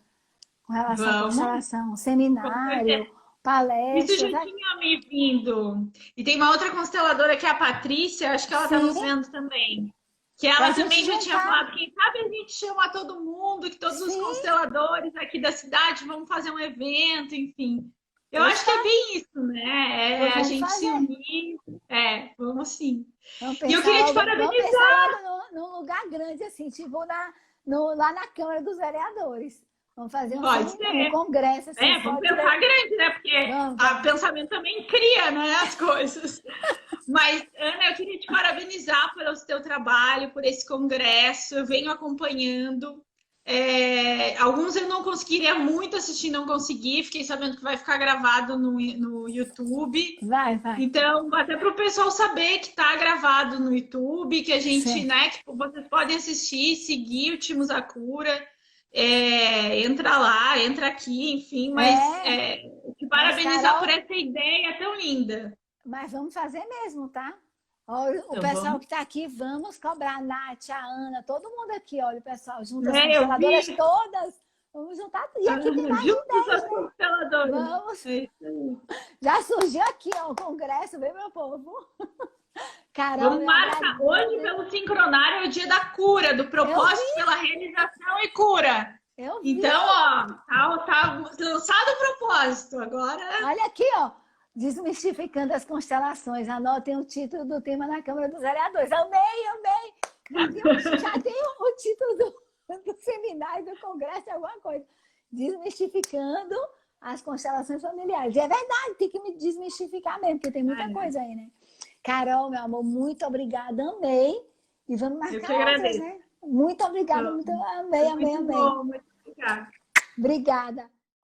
com relação à Vamos, constelação, com certeza. seminário, Isso palestras. já tinha me vindo. E tem uma outra consteladora que é a Patrícia, acho que ela está Sim, nos vendo também. Que para a ela gente também já tinha juntar. falado, quem sabe a gente chama todo mundo, que todos os Sim, consteladores aqui da cidade vão fazer um evento, enfim. Eu acho que é fechado. bem isso, né? Pois É a vamos gente se fazer. unir. É, vamos sim. Vamos E eu pensar queria te logo, vamos pensar parabenizar. logo num lugar grande, assim, tipo lá na Câmara dos Vereadores. Vamos fazer Pode um ser. congresso, assim, É, só vamos de. pensar grande, né? Porque Vamos, o vamos. pensamento também cria, né, as coisas. Mas, Ana, eu queria te parabenizar pelo teu trabalho, por esse congresso. Eu venho acompanhando. Alguns eu não conseguiria muito assistir, não consegui. Fiquei sabendo que vai ficar gravado no YouTube. Vai, vai. Então, até para o pessoal saber que está gravado no YouTube, que a gente, Certo. né, que vocês podem assistir, seguir o Timo Zakura. Entra lá, entra aqui, enfim, mas É, te mas parabenizar por Carol, essa ideia tão linda. mas vamos fazer mesmo, tá? Ó, o Então, pessoal vamos. que está aqui, vamos cobrar a Nath, a Ana, todo mundo aqui, olha, o pessoal, junta as Né, eu consteladoras vi todas. Vamos juntar. E aqui tem mais de juntos 10, as né? consteladoras. Vamos. É isso aí. Já surgiu aqui, ó, o congresso, vem, meu povo. Carol, Vamos eu marcar. Hoje, agradeço. pelo sincronário, é o dia da cura, do Eu propósito vi, pela realização e cura. eu vi. Então, ó, tá lançado o propósito. Agora, Olha aqui, ó. Desmistificando as constelações. Anotem o título do tema na Câmara dos Vereadores. Amei, amei. Já tem o título do seminário, do congresso, alguma coisa. Desmistificando as constelações familiares. E é verdade, tem que me desmistificar mesmo, porque tem muita coisa aí, né? Carol, meu amor, muito obrigada, amei. E vamos eu que marcar outras, agradeço. né? Muito obrigada, Então, amei, foi amei, muito amei. bom, muito obrigada. Obrigada.